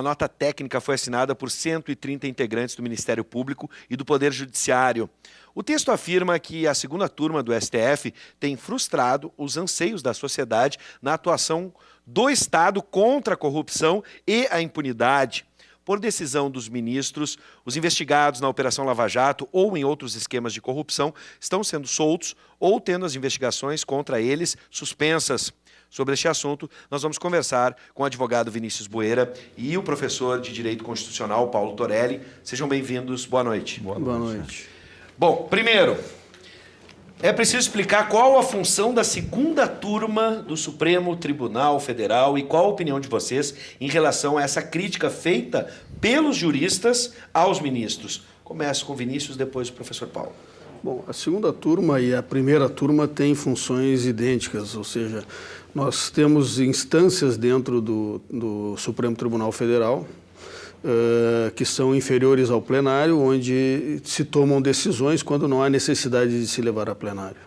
Uma nota técnica foi assinada por 130 integrantes do Ministério Público e do Poder Judiciário. O texto afirma que a segunda turma do STF tem frustrado os anseios da sociedade na atuação do Estado contra a corrupção e a impunidade. Por decisão dos ministros, os investigados na Operação Lava Jato ou em outros esquemas de corrupção estão sendo soltos ou tendo as investigações contra eles suspensas. Sobre este assunto, nós vamos conversar com o advogado Vinícius Bueira e o professor de Direito Constitucional, Paulo Torelli. Sejam bem-vindos. Boa noite. Boa noite. Bom, primeiro, é preciso explicar qual a função da segunda turma do Supremo Tribunal Federal e qual a opinião de vocês em relação a essa crítica feita pelos juristas aos ministros. Começo com o Vinícius, depois o professor Paulo. Bom, a segunda turma e a primeira turma têm funções idênticas, ou seja, nós temos instâncias dentro do Supremo Tribunal Federal que são inferiores ao plenário, onde se tomam decisões quando não há necessidade de se levar a plenário.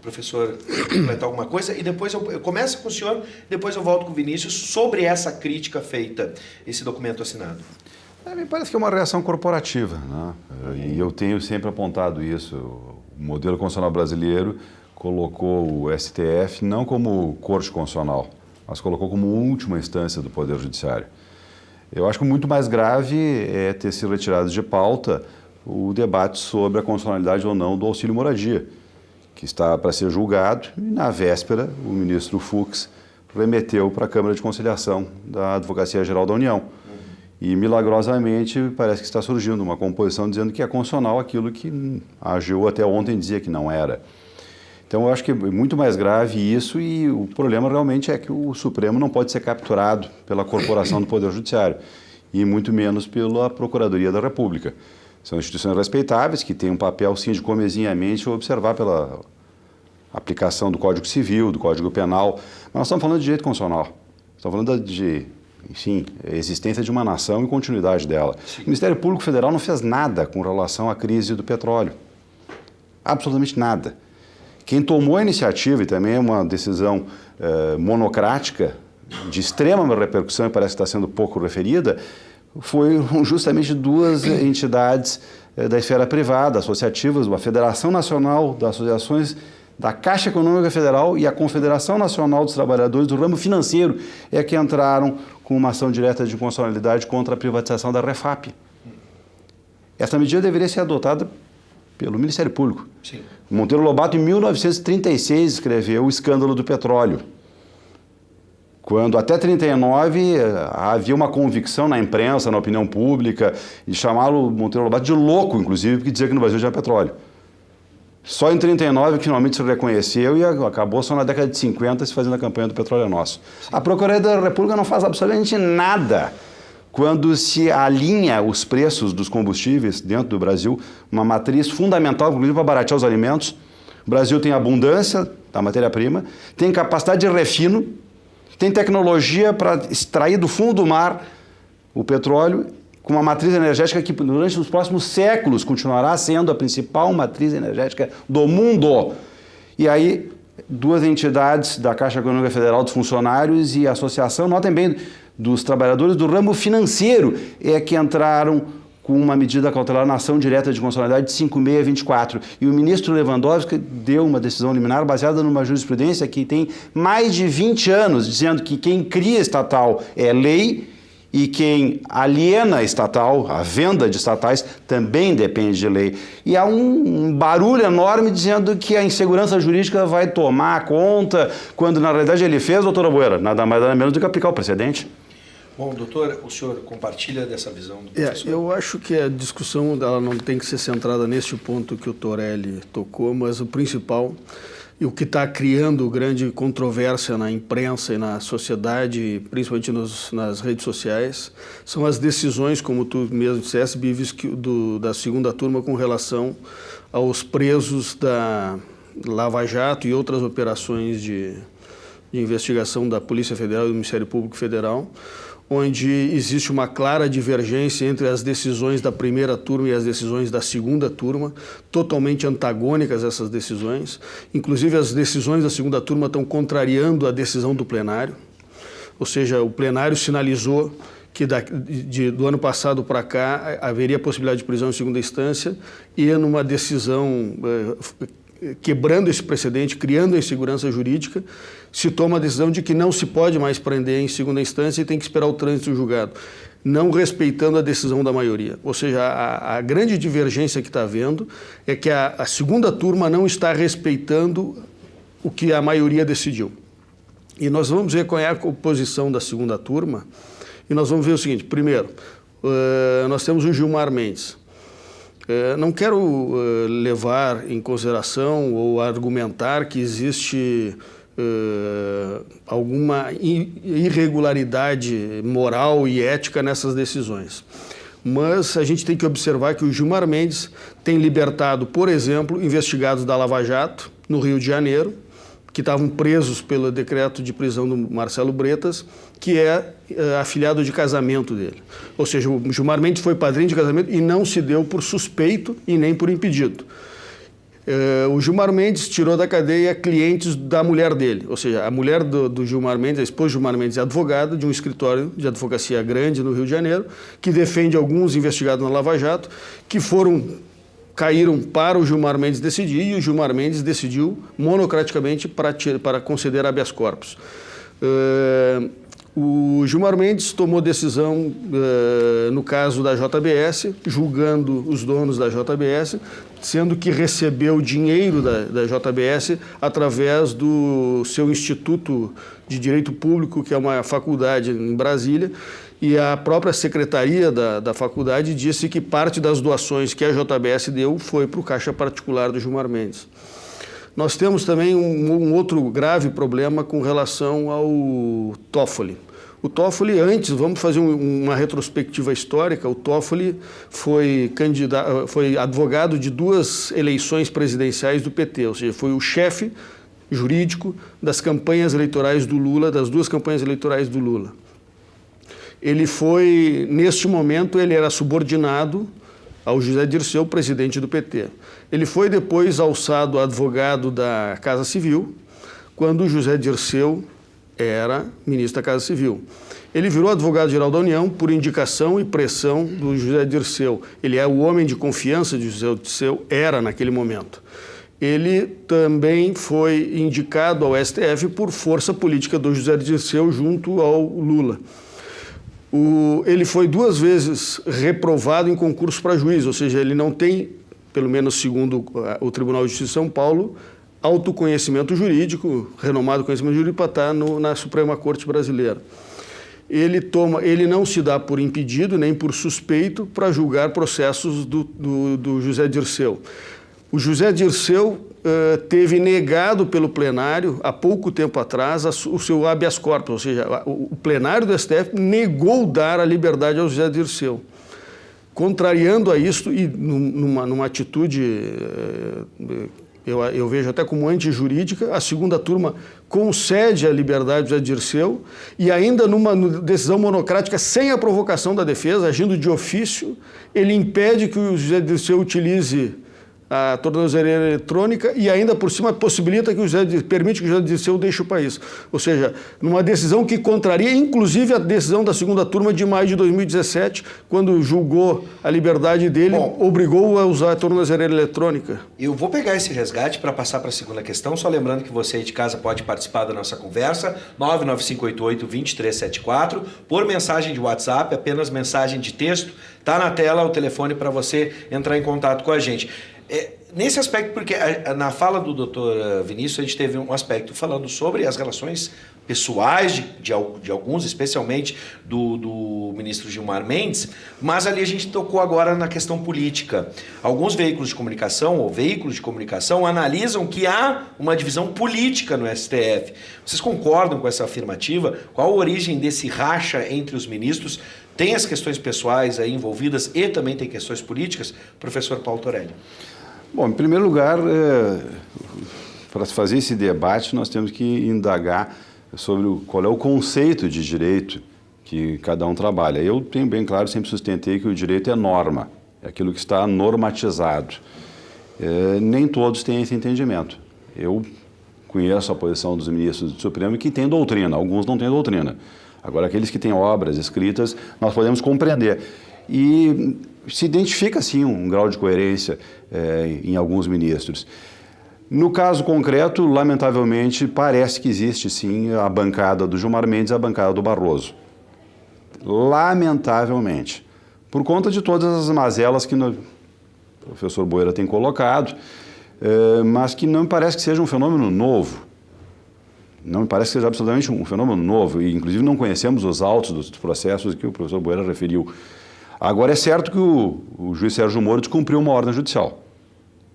Professor, completar alguma coisa? E depois eu começo com o senhor, depois eu volto com o Vinícius sobre essa crítica feita, esse documento assinado. Me parece que é uma reação corporativa, né? E eu tenho sempre apontado isso. O modelo constitucional brasileiro colocou o STF não como corte constitucional, mas colocou como última instância do Poder Judiciário. Eu acho que muito mais grave é ter sido retirado de pauta o debate sobre a constitucionalidade ou não do auxílio moradia, que está para ser julgado, e na véspera o ministro Fux remeteu para a Câmara de Conciliação da Advocacia Geral da União. E, milagrosamente, parece que está surgindo uma composição dizendo que é constitucional aquilo que a AGU até ontem dizia que não era. Então, eu acho que é muito mais grave isso, e o problema realmente é que o Supremo não pode ser capturado pela corporação do Poder Judiciário, e muito menos pela Procuradoria da República. São instituições respeitáveis, que têm um papel, sim, de comezinhamente observar pela aplicação do Código Civil, do Código Penal, mas nós estamos falando de direito constitucional, estamos falando enfim, a existência de uma nação e continuidade dela. Sim. O Ministério Público Federal não fez nada com relação à crise do petróleo. Absolutamente nada. Quem tomou a iniciativa, e também é uma decisão monocrática, de extrema repercussão e parece que está sendo pouco referida, foram justamente duas entidades da esfera privada, associativas, a Federação Nacional das Associações da Caixa Econômica Federal e a Confederação Nacional dos Trabalhadores do Ramo Financeiro, que entraram com uma ação direta de inconstitucionalidade contra a privatização da Refap. Essa medida deveria ser adotada pelo Ministério Público. Sim. Monteiro Lobato, em 1936, escreveu O Escândalo do Petróleo, quando até 1939 havia uma convicção na imprensa, na opinião pública, de chamá-lo, Monteiro Lobato, de louco, inclusive, porque dizia que no Brasil tinha petróleo. Só em 1939 que finalmente se reconheceu, e acabou só na década de 50 se fazendo a campanha do Petróleo é Nosso. Sim. A Procuradoria da República não faz absolutamente nada quando se alinha os preços dos combustíveis dentro do Brasil, uma matriz fundamental, inclusive, para baratear os alimentos. O Brasil tem abundância da matéria-prima, tem capacidade de refino, tem tecnologia para extrair do fundo do mar o petróleo, com uma matriz energética que durante os próximos séculos continuará sendo a principal matriz energética do mundo. E aí, duas entidades da Caixa Econômica Federal dos Funcionários e a Associação, notem bem, dos Trabalhadores do Ramo Financeiro, que entraram com uma medida cautelar na ação direta de constitucionalidade de 5624. E o ministro Lewandowski deu uma decisão liminar baseada numa jurisprudência que tem mais de 20 anos, dizendo que quem cria estatal é lei e quem aliena estatal, a venda de estatais, também depende de lei. E há um barulho enorme dizendo que a insegurança jurídica vai tomar conta, quando na realidade ele fez, doutora Bueira, nada mais nada menos do que aplicar o precedente. Bom, doutor, o senhor compartilha dessa visão do professor? Eu acho que a discussão ela não tem que ser centrada nesse ponto que o Torelli tocou, mas o principal, e o que está criando grande controvérsia na imprensa e na sociedade, principalmente nas redes sociais, são as decisões, como tu mesmo disseste, Bives, da segunda turma com relação aos presos da Lava Jato e outras operações de investigação da Polícia Federal e do Ministério Público Federal, onde existe uma clara divergência entre as decisões da primeira turma e as decisões da segunda turma, totalmente antagônicas essas decisões. Inclusive, as decisões da segunda turma estão contrariando a decisão do plenário, ou seja, o plenário sinalizou que do ano passado para cá haveria possibilidade de prisão em segunda instância e numa decisão quebrando esse precedente, criando a insegurança jurídica, se toma a decisão de que não se pode mais prender em segunda instância e tem que esperar o trânsito julgado, não respeitando a decisão da maioria. Ou seja, a grande divergência que está havendo é que a segunda turma não está respeitando o que a maioria decidiu. E nós vamos ver qual é a composição da segunda turma e nós vamos ver o seguinte: primeiro, nós temos o Gilmar Mendes. Não quero levar em consideração ou argumentar que existe alguma irregularidade moral e ética nessas decisões. Mas a gente tem que observar que o Gilmar Mendes tem libertado, por exemplo, investigados da Lava Jato, no Rio de Janeiro, que estavam presos pelo decreto de prisão do Marcelo Bretas, que é afilhado de casamento dele. Ou seja, o Gilmar Mendes foi padrinho de casamento e não se deu por suspeito e nem por impedido. O Gilmar Mendes tirou da cadeia clientes da mulher dele, ou seja, a mulher do Gilmar Mendes, a esposa do Gilmar Mendes, é advogada de um escritório de advocacia grande no Rio de Janeiro, que defende alguns investigados na Lava Jato, que caíram para o Gilmar Mendes decidir, e o Gilmar Mendes decidiu monocraticamente para conceder habeas corpus. O Gilmar Mendes tomou decisão no caso da JBS, julgando os donos da JBS, sendo que recebeu dinheiro da JBS através do seu Instituto de Direito Público, que é uma faculdade em Brasília, e a própria secretaria da faculdade disse que parte das doações que a JBS deu foi para o caixa particular do Gilmar Mendes. Nós temos também um outro grave problema com relação ao Toffoli. O Toffoli, antes, vamos fazer uma retrospectiva histórica, o Toffoli foi advogado de 2 eleições presidenciais do PT, ou seja, foi o chefe jurídico das campanhas eleitorais do Lula, das 2 campanhas eleitorais do Lula. Neste momento, ele era subordinado ao José Dirceu, presidente do PT. Ele foi depois alçado a advogado da Casa Civil, quando o José Dirceu era ministro da Casa Civil. Ele virou advogado-geral da União por indicação e pressão do José Dirceu. Ele é o homem de confiança de José Dirceu, era naquele momento. Ele também foi indicado ao STF por força política do José Dirceu junto ao Lula. Ele foi 2 vezes reprovado em concurso para juiz, ou seja, ele não tem, pelo menos segundo o Tribunal de Justiça de São Paulo, autoconhecimento jurídico, renomado conhecimento jurídico, para estar na Suprema Corte Brasileira. Ele não se dá por impedido nem por suspeito para julgar processos do José Dirceu. O José Dirceu teve negado pelo plenário, há pouco tempo atrás, o seu habeas corpus, ou seja, o plenário do STF negou dar a liberdade ao José Dirceu. Contrariando a isto e numa atitude, eu vejo até como antijurídica, a segunda turma concede a liberdade do José Dirceu e ainda numa decisão monocrática, sem a provocação da defesa, agindo de ofício, ele impede que o José Dirceu utilize a tornozeleira eletrônica e ainda por cima possibilita permite que o José Dirceu deixe o país. Ou seja, numa decisão que contraria inclusive a decisão da segunda turma de maio de 2017, quando julgou a liberdade dele, obrigou a usar a tornozeleira eletrônica. Eu vou pegar esse resgate para passar para a segunda questão, só lembrando que você aí de casa pode participar da nossa conversa, 99588-2374, por mensagem de WhatsApp, apenas mensagem de texto, está na tela o telefone para você entrar em contato com a gente. Nesse aspecto, porque na fala do Dr. Vinícius a gente teve um aspecto falando sobre as relações pessoais de alguns, especialmente do ministro Gilmar Mendes, mas ali a gente tocou agora na questão política. Alguns veículos de comunicação analisam que há uma divisão política no STF. Vocês concordam com essa afirmativa? Qual a origem desse racha entre os ministros? Tem as questões pessoais aí envolvidas e também tem questões políticas? Professor Paulo Torelli. Bom, em primeiro lugar, para fazer esse debate, nós temos que indagar sobre qual é o conceito de direito que cada um trabalha. Eu tenho bem claro, sempre sustentei que o direito é norma, é aquilo que está normatizado. Nem todos têm esse entendimento. Eu conheço a posição dos ministros do Supremo que têm doutrina, alguns não têm doutrina. Agora, aqueles que têm obras escritas, nós podemos compreender. E se identifica, sim, um grau de coerência em alguns ministros. No caso concreto, lamentavelmente, parece que existe, sim, a bancada do Gilmar Mendes e a bancada do Barroso. Lamentavelmente. Por conta de todas as mazelas que o professor Boera tem colocado, mas que não me parece que seja um fenômeno novo. Não me parece que seja absolutamente um fenômeno novo, e inclusive não conhecemos os autos dos processos que o professor Boera referiu. Agora, é certo que o juiz Sérgio Moro descumpriu uma ordem judicial.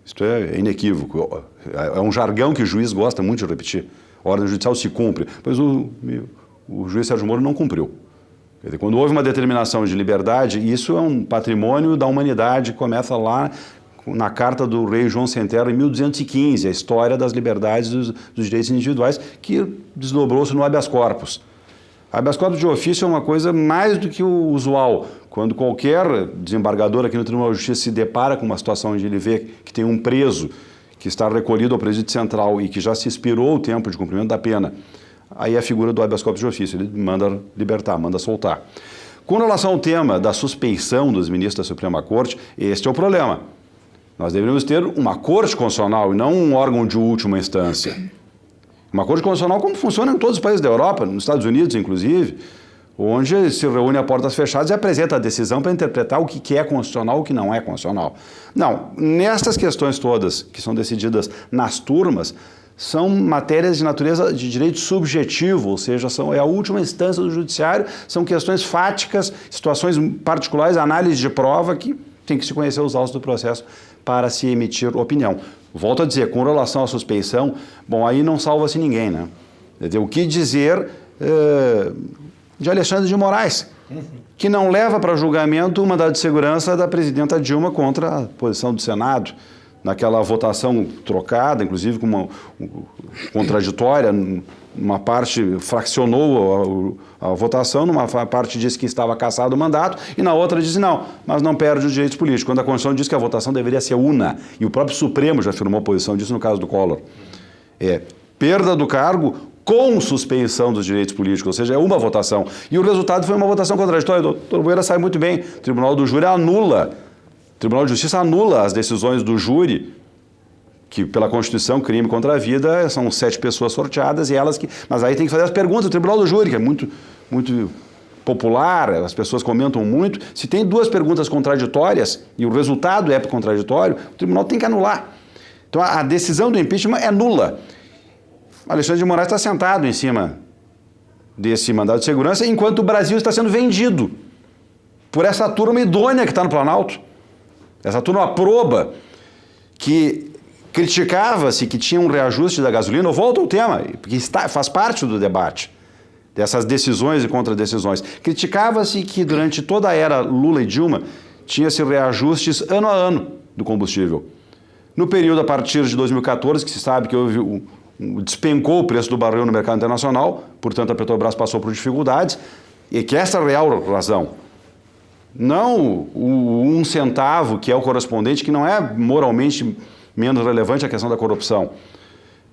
Isto é inequívoco. É um jargão que o juiz gosta muito de repetir. A ordem judicial se cumpre. Pois o juiz Sérgio Moro não cumpriu. Quer dizer, quando houve uma determinação de liberdade, isso é um patrimônio da humanidade, começa lá na carta do rei João Centero, em 1215, a história das liberdades dos direitos individuais, que desdobrou-se no habeas corpus. Habeas corpus de ofício é uma coisa mais do que o usual. Quando qualquer desembargador aqui no Tribunal de Justiça se depara com uma situação onde ele vê que tem um preso que está recolhido ao presídio central e que já se expirou o tempo de cumprimento da pena, aí é a figura do habeas corpus de ofício, ele manda libertar, manda soltar. Com relação ao tema da suspeição dos ministros da Suprema Corte, este é o problema. Nós deveríamos ter uma Corte Constitucional e não um órgão de última instância. Uma Corte Constitucional como funciona em todos os países da Europa, nos Estados Unidos, inclusive, onde se reúne a portas fechadas e apresenta a decisão para interpretar o que é constitucional e o que não é constitucional. Não, nestas questões todas que são decididas nas turmas, são matérias de natureza de direito subjetivo, ou seja, é a última instância do judiciário, são questões fáticas, situações particulares, análise de prova que tem que se conhecer os autos do processo para se emitir opinião. Volto a dizer, com relação à suspeição, bom, aí não salva-se ninguém, né? O que dizer de Alexandre de Moraes, que não leva para julgamento o mandado de segurança da presidenta Dilma contra a posição do Senado, naquela votação trocada, inclusive com uma contraditória, uma parte fraccionou a votação, numa parte disse que estava cassado o mandato e na outra disse não, mas não perde os direitos políticos, quando a Constituição diz que a votação deveria ser una, e o próprio Supremo já afirmou a posição disso no caso do Collor. Perda do cargo com suspensão dos direitos políticos, ou seja, é uma votação. E o resultado foi uma votação contraditória. O doutor Boera sabe muito bem, o Tribunal do Júri anula, o Tribunal de Justiça anula as decisões do júri, que pela Constituição, crime contra a vida, são 7 pessoas sorteadas e elas que... Mas aí tem que fazer as perguntas do Tribunal do Júri, que é muito popular, as pessoas comentam muito. Se tem 2 perguntas contraditórias e o resultado é contraditório, o tribunal tem que anular. Então a decisão do impeachment é nula. Alexandre de Moraes está sentado em cima desse mandado de segurança, enquanto o Brasil está sendo vendido por essa turma idônea que está no Planalto. Essa turma aproba, que criticava-se que tinha um reajuste da gasolina. Eu volto ao tema, porque faz parte do debate dessas decisões e contradecisões. Criticava-se que durante toda a era Lula e Dilma tinha-se reajustes ano a ano do combustível. No período a partir de 2014, que se sabe que houve despencou o preço do barril no mercado internacional, portanto a Petrobras passou por dificuldades, e que essa é a real razão. Não o 1 centavo, que é o correspondente, que não é moralmente menos relevante a questão da corrupção,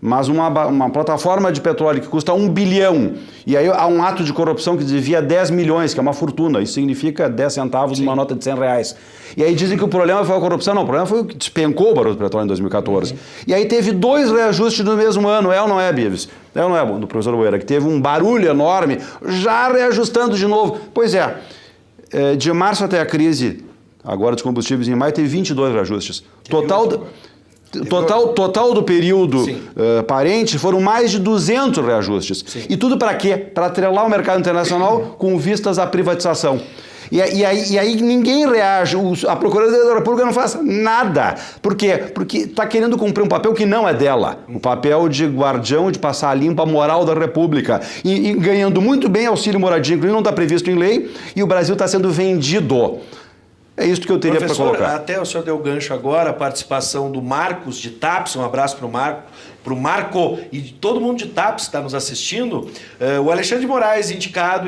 mas uma plataforma de petróleo que custa 1 bilhão, e aí há um ato de corrupção que desvia 10 milhões, que é uma fortuna, isso significa 10 centavos numa nota de 100 reais. E aí dizem que o problema foi a corrupção, não, o problema foi o que despencou o barulho do petróleo em 2014. E aí teve 2 reajustes no mesmo ano, é ou não é, Bives? É ou não é, do professor Boera, que teve um barulho enorme, já reajustando de novo. Pois de março até a crise, agora dos combustíveis em maio, teve 22 reajustes. Total do período parente foram mais de 200 reajustes. Sim. E tudo para quê? Para atrelar o mercado internacional com vistas à privatização. E aí ninguém reage, a Procuradoria da República não faz nada. Por quê? Porque está querendo cumprir um papel que não é dela. O papel de guardião, de passar a limpa a moral da República. E ganhando muito bem auxílio moradia, inclusive não está previsto em lei, e o Brasil está sendo vendido. É isso que eu teria para colocar. Até o senhor deu gancho agora, a participação do Marcos de TAPS, um abraço para o Marco e de todo mundo de TAPS que está nos assistindo. O Alexandre de Moraes, indicado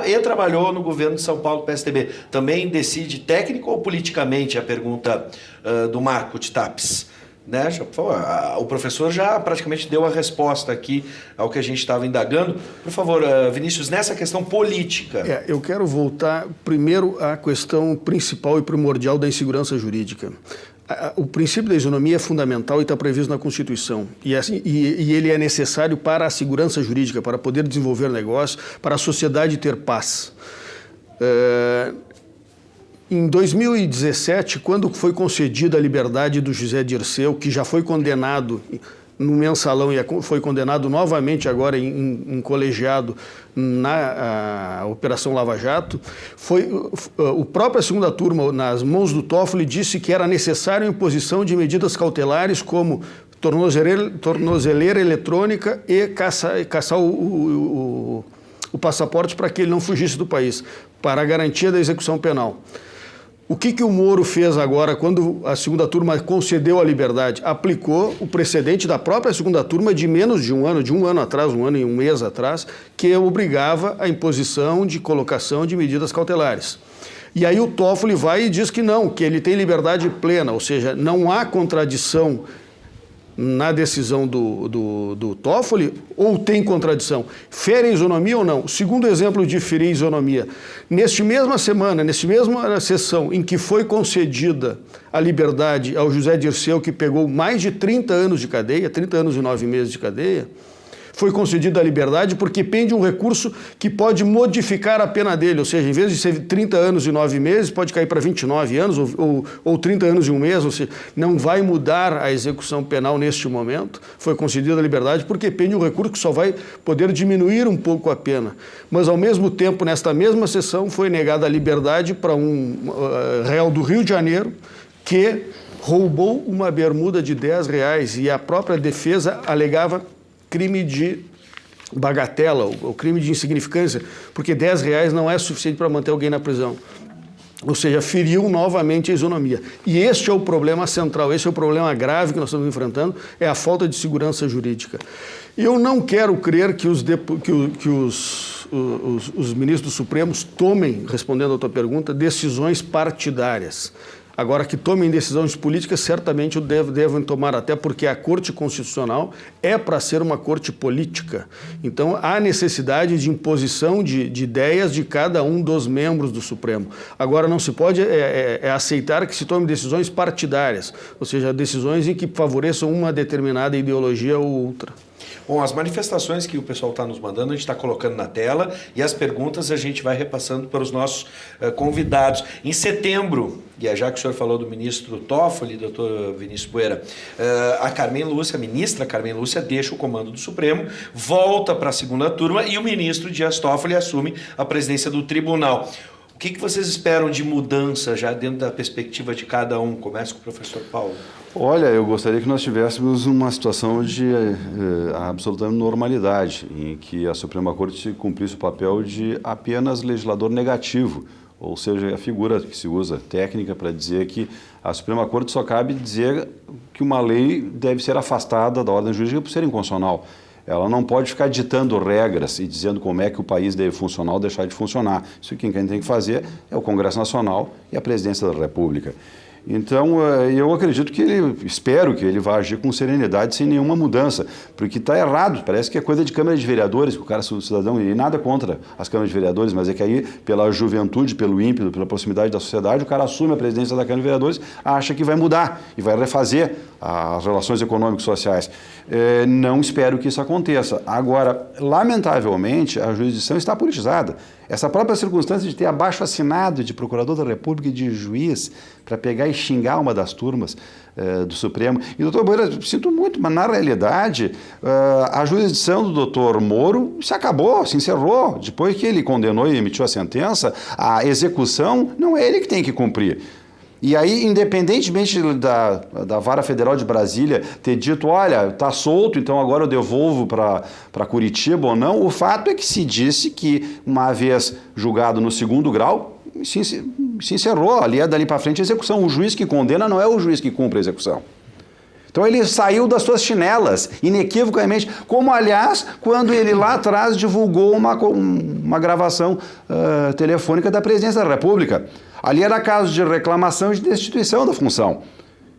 e trabalhou no governo de São Paulo, PSDB. Também decide técnico ou politicamente, a pergunta do Marco de TAPS? Né? Já, por favor, o professor já praticamente deu a resposta aqui ao que a gente estava indagando. Por favor, Vinícius, nessa questão política. Eu quero voltar primeiro à questão principal e primordial da insegurança jurídica. O princípio da isonomia é fundamental e está previsto na Constituição. E ele é necessário para a segurança jurídica, para poder desenvolver negócios, para a sociedade ter paz. Em 2017, quando foi concedida a liberdade do José Dirceu, que já foi condenado no mensalão e foi condenado novamente agora em colegiado na Operação Lava Jato, o própria segunda turma, nas mãos do Toffoli, disse que era necessária a imposição de medidas cautelares como tornozeleira eletrônica e caçar o passaporte para que ele não fugisse do país, para a garantia da execução penal. O que o Moro fez agora quando a segunda turma concedeu a liberdade? Aplicou o precedente da própria segunda turma de menos de um ano atrás, um ano e um mês atrás, que obrigava a imposição de colocação de medidas cautelares. E aí o Toffoli vai e diz que não, que ele tem liberdade plena, ou seja, não há contradição na decisão do Toffoli, ou tem contradição? Fere a isonomia ou não? Segundo exemplo de ferir a isonomia, nesta mesma sessão em que foi concedida a liberdade ao José Dirceu, que pegou mais de 30 anos de cadeia, 30 anos e 9 meses de cadeia, foi concedida a liberdade porque pende um recurso que pode modificar a pena dele, ou seja, em vez de ser 30 anos e 9 meses, pode cair para 29 anos ou 30 anos e um mês, ou seja, não vai mudar a execução penal neste momento. Foi concedida a liberdade porque pende um recurso que só vai poder diminuir um pouco a pena. Mas, ao mesmo tempo, nesta mesma sessão, foi negada a liberdade para um réu do Rio de Janeiro que roubou uma bermuda de R$10 e a própria defesa alegava crime de bagatela, ou crime de insignificância, porque R$10 não é suficiente para manter alguém na prisão. Ou seja, feriu novamente a isonomia. E este é o problema central, esse é o problema grave que nós estamos enfrentando, é a falta de segurança jurídica. Eu não quero crer que os ministros supremos tomem, respondendo à tua pergunta, decisões partidárias. Agora, que tomem decisões políticas, certamente devem tomar, até porque a Corte Constitucional é para ser uma corte política. Então, há necessidade de imposição de ideias de cada um dos membros do Supremo. Agora, não se pode aceitar que se tomem decisões partidárias, ou seja, decisões em que favoreçam uma determinada ideologia ou outra. Bom, as manifestações que o pessoal está nos mandando, a gente está colocando na tela e as perguntas a gente vai repassando para os nossos convidados. Em setembro, e já que o senhor falou do ministro Toffoli, doutor Vinícius Buera, a ministra Carmen Lúcia deixa o comando do Supremo, volta para a segunda turma e o ministro Dias Toffoli assume a presidência do tribunal. O que vocês esperam de mudança já dentro da perspectiva de cada um? Começa com o professor Paulo. Olha, eu gostaria que nós tivéssemos uma situação de absoluta normalidade, em que a Suprema Corte cumprisse o papel de apenas legislador negativo, ou seja, a figura que se usa técnica para dizer que a Suprema Corte só cabe dizer que uma lei deve ser afastada da ordem jurídica por ser inconstitucional. Ela não pode ficar ditando regras e dizendo como é que o país deve funcionar ou deixar de funcionar. Isso quem tem que fazer é o Congresso Nacional e a Presidência da República. Então, eu acredito que espero que ele vá agir com serenidade, sem nenhuma mudança, porque está errado, parece que é coisa de Câmara de Vereadores, que o cara é cidadão, e nada contra as câmaras de vereadores, mas é que aí, pela juventude, pelo ímpeto, pela proximidade da sociedade, o cara assume a presidência da Câmara de Vereadores, acha que vai mudar e vai refazer as relações econômicas e sociais. Não espero que isso aconteça. Agora, lamentavelmente, a jurisdição está politizada. Essa própria circunstância de ter abaixo-assinado de procurador da República e de juiz para pegar e xingar uma das turmas do Supremo. E, doutor Buera, sinto muito, mas na realidade a jurisdição do doutor Moro se acabou, se encerrou. Depois que ele condenou e emitiu a sentença, a execução não é ele que tem que cumprir. E aí, independentemente da Vara Federal de Brasília ter dito, olha, está solto, então agora eu devolvo para Curitiba ou não, o fato é que se disse que, uma vez julgado no segundo grau, se encerrou, ali é dali para frente a execução. O juiz que condena não é o juiz que cumpre a execução. Então ele saiu das suas chinelas, inequivocamente, como, aliás, quando ele lá atrás divulgou uma gravação telefônica da Presidência da República. Ali era caso de reclamação e de destituição da função.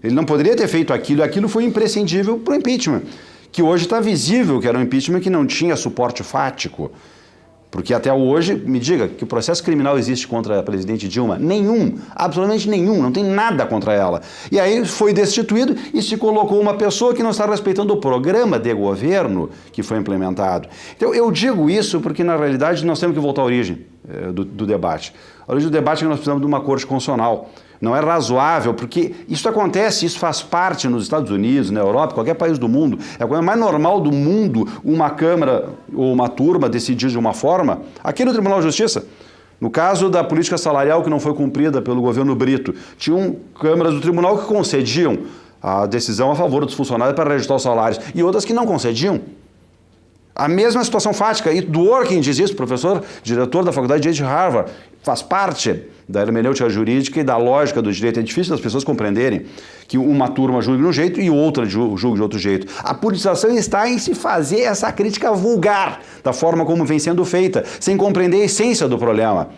Ele não poderia ter feito aquilo. Aquilo foi imprescindível para o impeachment, que hoje está visível que era um impeachment que não tinha suporte fático. Porque até hoje, me diga, que processo criminal existe contra a presidente Dilma? Nenhum, absolutamente nenhum, não tem nada contra ela. E aí foi destituído e se colocou uma pessoa que não está respeitando o programa de governo que foi implementado. Então eu digo isso porque na realidade nós temos que voltar à origem do debate. A origem do debate é que nós precisamos de uma corte constitucional. Não é razoável, porque isso acontece, isso faz parte nos Estados Unidos, na Europa, qualquer país do mundo. É a coisa mais normal do mundo uma Câmara ou uma turma decidir de uma forma. Aqui no Tribunal de Justiça, no caso da política salarial que não foi cumprida pelo governo Brito, tinham câmaras do tribunal que concediam a decisão a favor dos funcionários para reajustar os salários e outras que não concediam. A mesma situação fática, e Dworkin diz isso, professor, diretor da Faculdade de Direito de Harvard, faz parte da hermenêutica jurídica e da lógica do direito. É difícil das pessoas compreenderem que uma turma julgue de um jeito e outra julgue de outro jeito. A politização está em se fazer essa crítica vulgar da forma como vem sendo feita, sem compreender a essência do problema.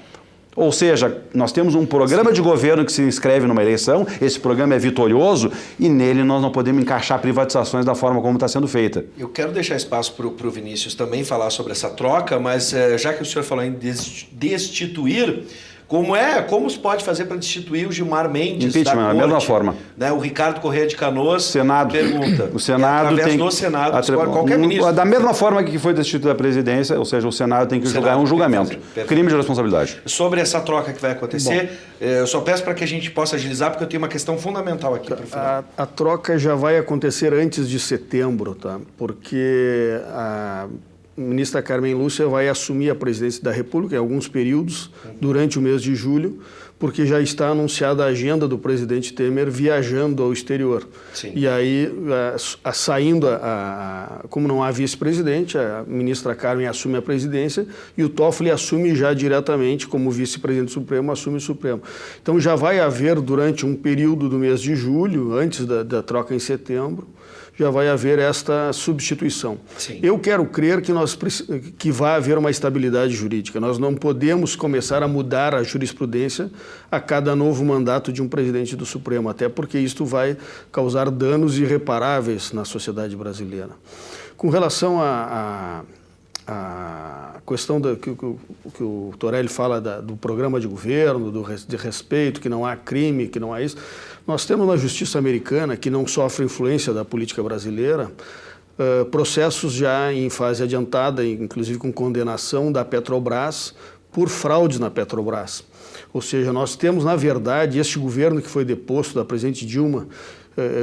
Ou seja, nós temos um programa de governo que se inscreve numa eleição, esse programa é vitorioso e nele nós não podemos encaixar privatizações da forma como está sendo feita. Eu quero deixar espaço para o Vinícius também falar sobre essa troca, mas já que o senhor falou em destituir, como se pode fazer para destituir o Gilmar Mendes Impeachment, da corte? da mesma forma. Né? O Ricardo Corrêa de Canoas Senado. pergunta. O Senado através tem do Senado, qualquer ministro. Da mesma forma que foi destituída a presidência, ou seja, o Senado tem que julgar um julgamento. Crime de responsabilidade. Sobre essa troca que vai acontecer, eu só peço para que a gente possa agilizar, porque eu tenho uma questão fundamental aqui para o final. A troca já vai acontecer antes de setembro, tá? Porque a ministra Carmen Lúcia vai assumir a presidência da República em alguns períodos durante o mês de julho, porque já está anunciada a agenda do presidente Temer viajando ao exterior. Sim. E aí, saindo, como não há vice-presidente, a ministra Carmen assume a presidência e o Toffoli assume já diretamente, como vice-presidente do Supremo, assume o Supremo. Então já vai haver, durante um período do mês de julho, antes da troca em setembro, já vai haver esta substituição. Sim. Eu quero crer que vai haver uma estabilidade jurídica. Nós não podemos começar a mudar a jurisprudência a cada novo mandato de um presidente do Supremo, até porque isto vai causar danos irreparáveis na sociedade brasileira. Com relação à questão que o Torelli fala do programa de governo, de respeito, que não há crime, que não há isso, nós temos na justiça americana, que não sofre influência da política brasileira, processos já em fase adiantada, inclusive com condenação da Petrobras por fraudes na Petrobras. Ou seja, nós temos, na verdade, este governo que foi deposto da presidente Dilma,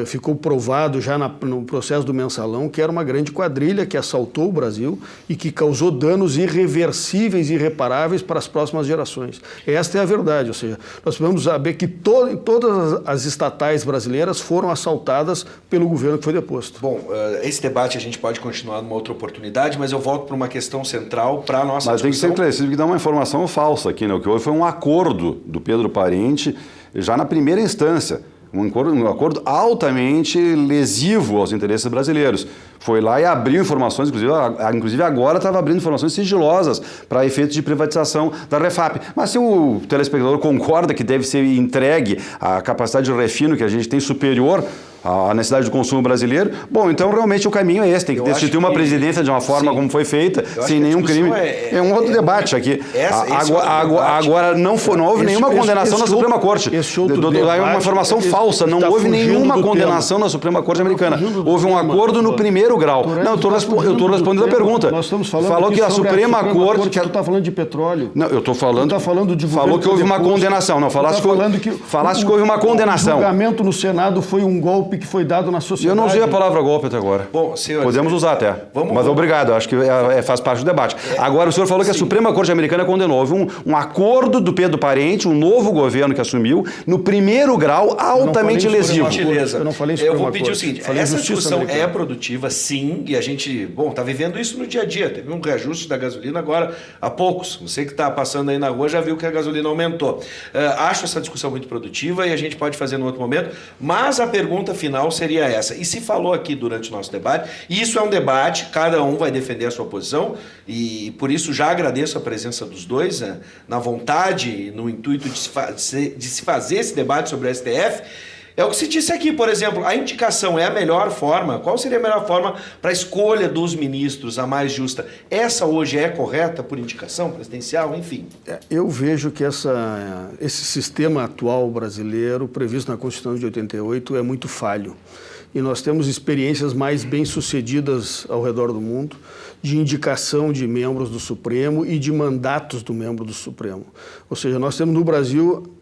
ficou provado já no processo do Mensalão que era uma grande quadrilha que assaltou o Brasil e que causou danos irreversíveis e irreparáveis para as próximas gerações. Esta é a verdade, ou seja, nós precisamos saber que todas as estatais brasileiras foram assaltadas pelo governo que foi deposto. Bom, esse debate a gente pode continuar numa outra oportunidade, mas eu volto para uma questão central para a nossa Mas discussão. tem que ser esclarecido que dá uma informação falsa aqui, né? O que houve foi um acordo do Pedro Parente já na primeira instância. Um acordo altamente lesivo aos interesses brasileiros. Foi lá e abriu informações, inclusive agora estava abrindo informações sigilosas para efeitos de privatização da Refap. Mas se o telespectador concorda que deve ser entregue a capacidade de refino que a gente tem superior à necessidade do consumo brasileiro, bom, então realmente o caminho é esse, tem que destituir uma presidência de uma forma como foi feita, sem nenhum crime. É um outro debate aqui. Agora não houve nenhuma condenação na Suprema Corte. É uma informação falsa, não houve nenhuma condenação na Suprema Corte americana. Houve um acordo no primeiro grau. Não, eu estou respondendo a pergunta. Nós estamos falando falou que a Suprema Corte... Tu está falando de petróleo. Não, eu estou falando... Tu está falando de governo. Falou que houve uma condenação. Não, falaste que houve uma condenação. O julgamento no Senado foi um golpe que foi dado na sociedade. Eu não usei a palavra golpe até agora. Bom, senhores, podemos usar até. Mas obrigado, acho que faz parte do debate. Agora, o senhor falou que a Suprema Corte americana condenou. Houve um acordo do Pedro Parente, um novo governo que assumiu, no primeiro grau, altamente lesivo. Eu não falei Eu vou pedir o seguinte, essa discussão é produtiva, sim, e a gente, está vivendo isso no dia a dia. Teve um reajuste da gasolina agora há poucos. Você que está passando aí na rua já viu que a gasolina aumentou. Acho essa discussão muito produtiva e a gente pode fazer em outro momento, mas a pergunta final seria essa. E se falou aqui durante o nosso debate, e isso é um debate, cada um vai defender a sua posição, e por isso já agradeço a presença dos dois, na vontade, no intuito de se fazer esse debate sobre o STF. É o que se disse aqui, por exemplo, a indicação é a melhor forma? Qual seria a melhor forma para a escolha dos ministros, a mais justa? Essa hoje é correta por indicação presidencial, enfim? Eu vejo que esse sistema atual brasileiro, previsto na Constituição de 88, é muito falho. E nós temos experiências mais bem-sucedidas ao redor do mundo de indicação de membros do Supremo e de mandatos do membro do Supremo. Ou seja, nós temos no Brasil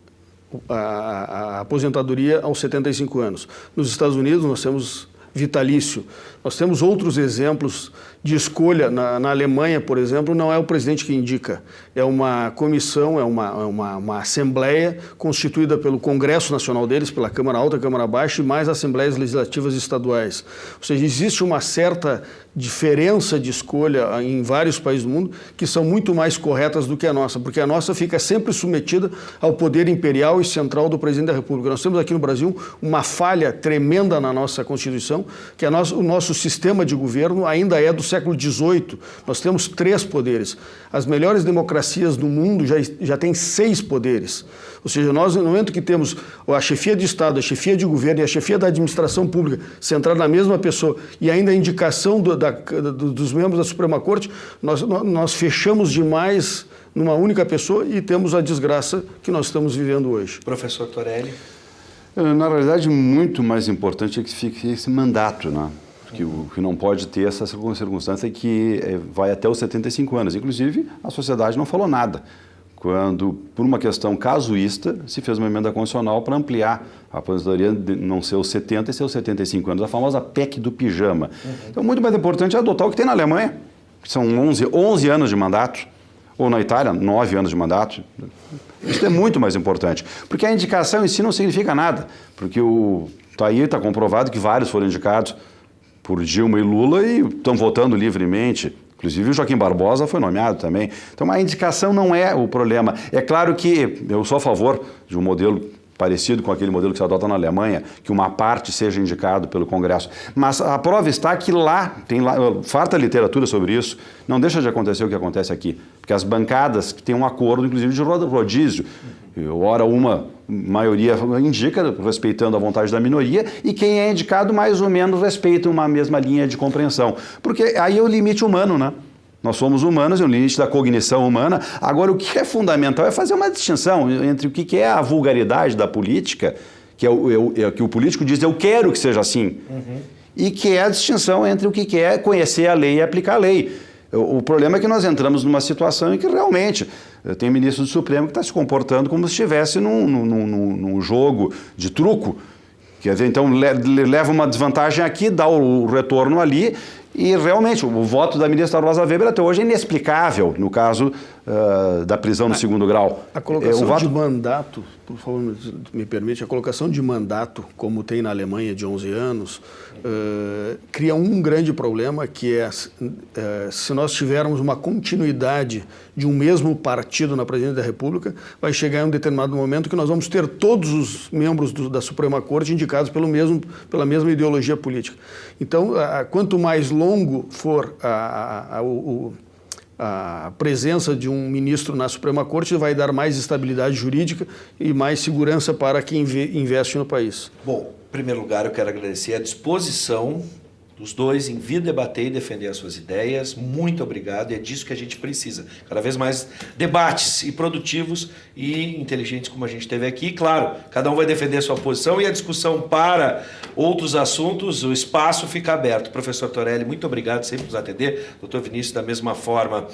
a aposentadoria aos 75 anos. Nos Estados Unidos nós temos vitalício. Nós temos outros exemplos de escolha. Na Alemanha, por exemplo, não é o presidente que indica, é uma comissão, é uma assembleia constituída pelo Congresso Nacional deles, pela Câmara Alta, Câmara Baixa e mais assembleias legislativas estaduais. Ou seja, existe uma certa diferença de escolha em vários países do mundo que são muito mais corretas do que a nossa, porque a nossa fica sempre submetida ao poder imperial e central do presidente da República. Nós temos aqui no Brasil uma falha tremenda na nossa Constituição, que o nosso sistema de governo ainda é do século XVIII. Nós temos 3 poderes. As melhores democracias do mundo já têm 6 poderes. Ou seja, nós, no momento que temos a chefia de Estado, a chefia de governo e a chefia da administração pública centrada na mesma pessoa e ainda a indicação dos membros da Suprema Corte, nós fechamos demais numa única pessoa e temos a desgraça que nós estamos vivendo hoje. Professor Torelli? Na realidade, muito mais importante é que fique esse mandato, né? Porque o que não pode ter essa circunstância é que vai até os 75 anos. Inclusive, a sociedade não falou nada quando, por uma questão casuísta, se fez uma emenda constitucional para ampliar a aposentadoria de não ser os 70 e ser os 75 anos, a famosa PEC do pijama. Então, muito mais importante é adotar o que tem na Alemanha, que são 11 anos de mandato, ou na Itália, 9 anos de mandato. Isso é muito mais importante, porque a indicação em si não significa nada, porque está comprovado que vários foram indicados por Dilma e Lula e estão votando livremente. Inclusive o Joaquim Barbosa foi nomeado também. Então a indicação não é o problema. É claro que eu sou a favor de um modelo parecido com aquele modelo que se adota na Alemanha, que uma parte seja indicado pelo Congresso. Mas a prova está que tem farta literatura sobre isso, não deixa de acontecer o que acontece aqui. Porque as bancadas que têm um acordo, inclusive, de rodízio, ora uma maioria indica, respeitando a vontade da minoria, e quem é indicado mais ou menos respeita uma mesma linha de compreensão. Porque aí é o limite humano, né? Nós somos humanos, é o limite da cognição humana. Agora, o que é fundamental é fazer uma distinção entre o que é a vulgaridade da política, que que o político diz, eu quero que seja assim, e que é a distinção entre o que é conhecer a lei e aplicar a lei. O problema é que nós entramos numa situação em que realmente tem ministro do Supremo que está se comportando como se estivesse num jogo de truco. Quer dizer, então leva uma desvantagem aqui, dá o retorno ali. E realmente, o voto da ministra Rosa Weber até hoje é inexplicável, no caso da prisão no segundo grau. A colocação de mandato, por favor, me permite, a colocação de mandato, como tem na Alemanha de 11 anos, cria um grande problema, que é se nós tivermos uma continuidade de um mesmo partido na presidência da República, vai chegar em um determinado momento que nós vamos ter todos os membros da Suprema Corte indicados pela mesma ideologia política. Então, quanto mais longo for a presença de um ministro na Suprema Corte, vai dar mais estabilidade jurídica e mais segurança para quem investe no país. Bom, em primeiro lugar, eu quero agradecer a disposição dos dois em vir debater e defender as suas ideias. Muito obrigado, e é disso que a gente precisa. Cada vez mais debates e produtivos e inteligentes como a gente teve aqui. Claro, cada um vai defender a sua posição e a discussão para outros assuntos, o espaço fica aberto. Professor Torelli, muito obrigado sempre por nos atender. Doutor Vinícius, da mesma forma.